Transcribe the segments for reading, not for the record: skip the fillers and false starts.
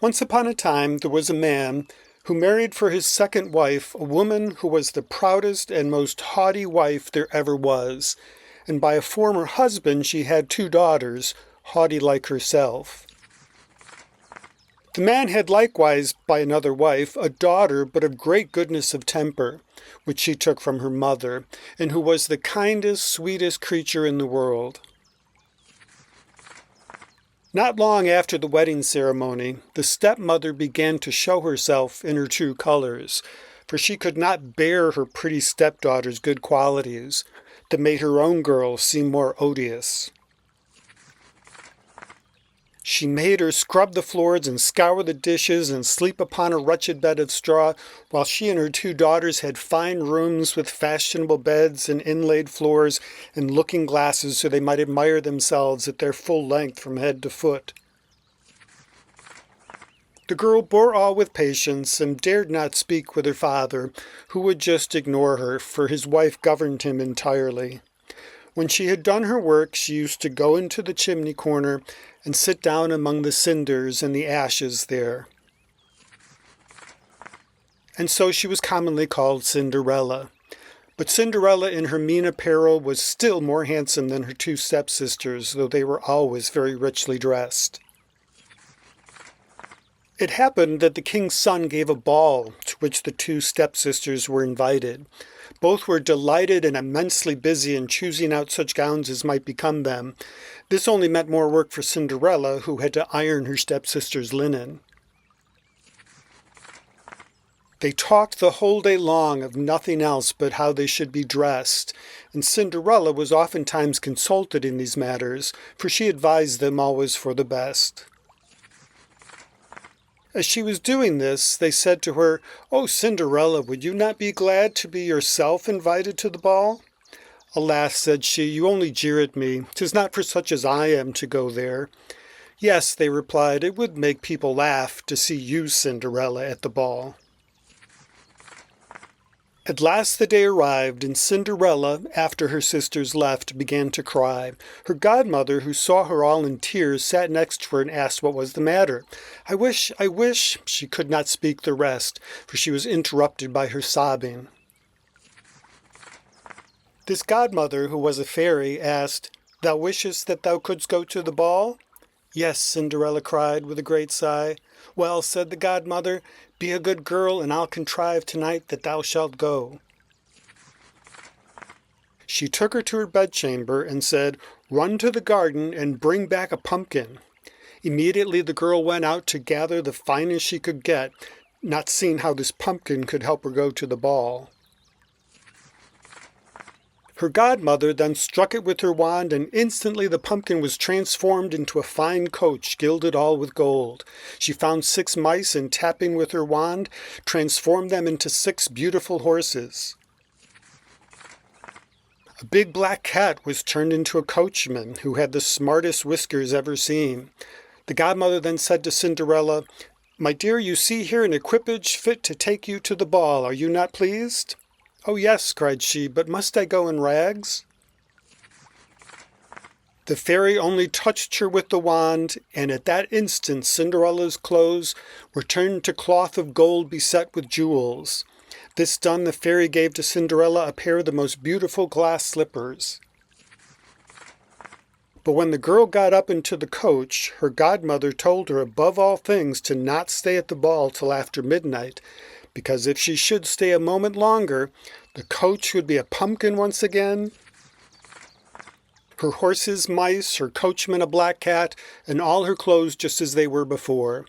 Once upon a time there was a man who married for his second wife a woman who was the proudest and most haughty wife there ever was, and by a former husband she had 2 daughters, haughty like herself. The man had likewise by another wife a daughter but of great goodness of temper, which she took from her mother, and who was the kindest, sweetest creature in the world. Not long after the wedding ceremony, the stepmother began to show herself in her true colors, for she could not bear her pretty stepdaughter's good qualities, that made her own girl seem more odious. She made her scrub the floors and scour the dishes and sleep upon a wretched bed of straw, while she and her 2 daughters had fine rooms with fashionable beds and inlaid floors and looking glasses so they might admire themselves at their full length from head to foot. The girl bore all with patience and dared not speak with her father, who would just ignore her, for his wife governed him entirely. When she had done her work, she used to go into the chimney corner and sit down among the cinders and the ashes there. And so she was commonly called Cinderella. But Cinderella in her mean apparel was still more handsome than her 2 stepsisters, though they were always very richly dressed. It happened that the king's son gave a ball to which the 2 stepsisters were invited. Both were delighted and immensely busy in choosing out such gowns as might become them. This only meant more work for Cinderella, who had to iron her stepsister's linen. They talked the whole day long of nothing else but how they should be dressed, and Cinderella was oftentimes consulted in these matters, for she advised them always for the best. As she was doing this, they said to her, "Oh, Cinderella, would you not be glad to be yourself invited to the ball?" "Alas," said she, "you only jeer at me. 'Tis not for such as I am to go there." "Yes," they replied, "it would make people laugh to see you, Cinderella, at the ball." At last the day arrived, and Cinderella, after her sisters left, began to cry. Her godmother, who saw her all in tears, sat next to her and asked what was the matter. I wish, she could not speak the rest, for she was interrupted by her sobbing. This godmother, who was a fairy, asked, "Thou wishest that thou couldst go to the ball?" "Yes," Cinderella cried with a great sigh. "Well," said the godmother, "be a good girl, and I'll contrive tonight that thou shalt go." She took her to her bedchamber and said, "Run to the garden and bring back a pumpkin." Immediately the girl went out to gather the finest she could get, not seeing how this pumpkin could help her go to the ball. Her godmother then struck it with her wand, and instantly the pumpkin was transformed into a fine coach, gilded all with gold. She found 6 mice, and tapping with her wand, transformed them into 6 beautiful horses. A big black cat was turned into a coachman, who had the smartest whiskers ever seen. The godmother then said to Cinderella, "My dear, you see here an equipage fit to take you to the ball. Are you not pleased?" "Oh, yes," cried she, "but must I go in rags?" The fairy only touched her with the wand, and at that instant Cinderella's clothes were turned to cloth of gold beset with jewels. This done, the fairy gave to Cinderella a pair of the most beautiful glass slippers. But when the girl got up into the coach, her godmother told her above all things to not stay at the ball till after midnight, because if she should stay a moment longer, the coach would be a pumpkin once again, her horses mice, her coachman a black cat, and all her clothes just as they were before.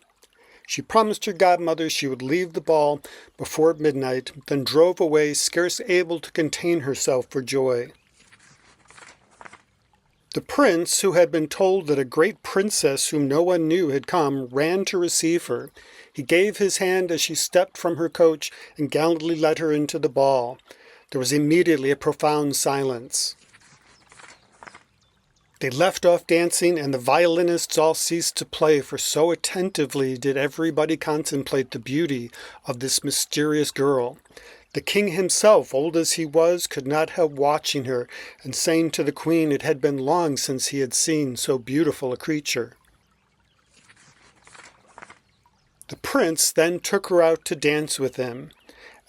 She promised her godmother she would leave the ball before midnight, then drove away, scarce able to contain herself for joy. The prince, who had been told that a great princess whom no one knew had come, ran to receive her. He gave his hand as she stepped from her coach and gallantly led her into the ball. There was immediately a profound silence. They left off dancing, and the violinists all ceased to play, for so attentively did everybody contemplate the beauty of this mysterious girl. The king himself, old as he was, could not help watching her, and saying to the queen it had been long since he had seen so beautiful a creature. The prince then took her out to dance with him,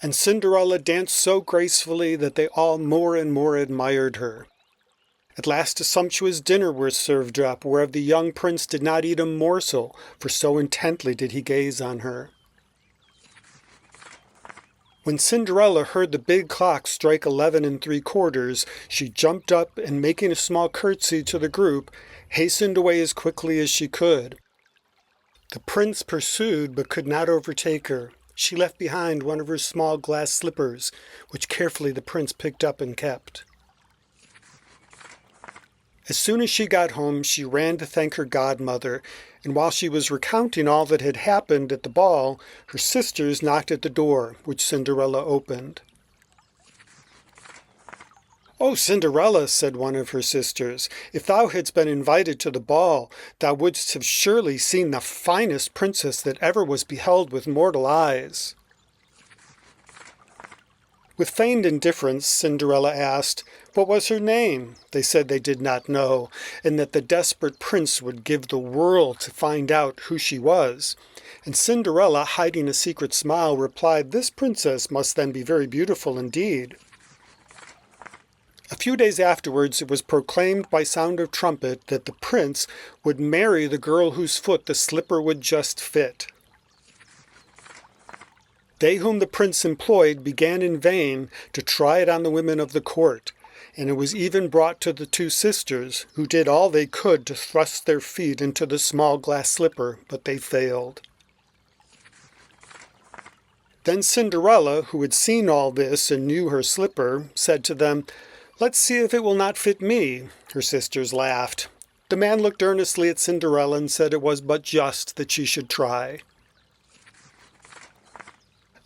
and Cinderella danced so gracefully that they all more and more admired her. At last a sumptuous dinner was served up, whereof the young prince did not eat a morsel, for so intently did he gaze on her. When Cinderella heard the big clock strike 11 3/4, she jumped up and, making a small curtsy to the group, hastened away as quickly as she could. The prince pursued but could not overtake her. She left behind one of her small glass slippers, which carefully the prince picked up and kept. As soon as she got home, she ran to thank her godmother, and while she was recounting all that had happened at the ball, her sisters knocked at the door, which Cinderella opened. "Oh, Cinderella," said one of her sisters, "if thou hadst been invited to the ball, thou wouldst have surely seen the finest princess that ever was beheld with mortal eyes." With feigned indifference, Cinderella asked, what was her name? They said they did not know, and that the desperate prince would give the world to find out who she was. And Cinderella, hiding a secret smile, replied, "This princess must then be very beautiful indeed." A few days afterwards it was proclaimed by sound of trumpet that the prince would marry the girl whose foot the slipper would just fit. They whom the prince employed began in vain to try it on the women of the court, and it was even brought to the two sisters, who did all they could to thrust their feet into the small glass slipper, but they failed. Then Cinderella, who had seen all this and knew her slipper, said to them, "Let's see if it will not fit me." Her sisters laughed. The man looked earnestly at Cinderella and said it was but just that she should try.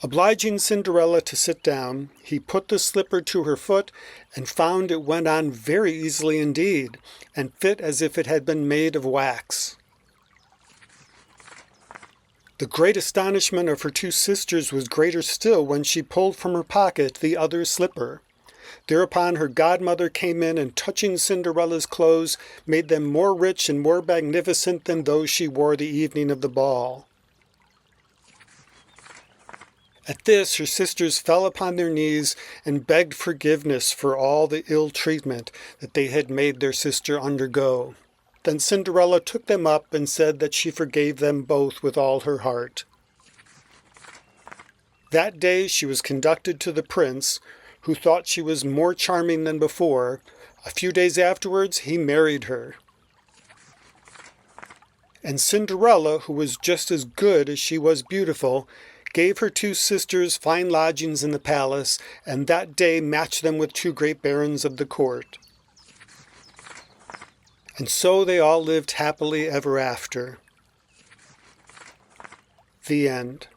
Obliging Cinderella to sit down, he put the slipper to her foot and found it went on very easily indeed, and fit as if it had been made of wax. The great astonishment of her two sisters was greater still when she pulled from her pocket the other slipper. Thereupon her godmother came in and, touching Cinderella's clothes, made them more rich and more magnificent than those she wore the evening of the ball. At this her sisters fell upon their knees and begged forgiveness for all the ill treatment that they had made their sister undergo. Then Cinderella took them up and said that she forgave them both with all her heart. That day she was conducted to the prince, who thought she was more charming than before. A few days afterwards he married her. And Cinderella, who was just as good as she was beautiful, gave her two sisters fine lodgings in the palace, and that day matched them with two great barons of the court. And so they all lived happily ever after. The end.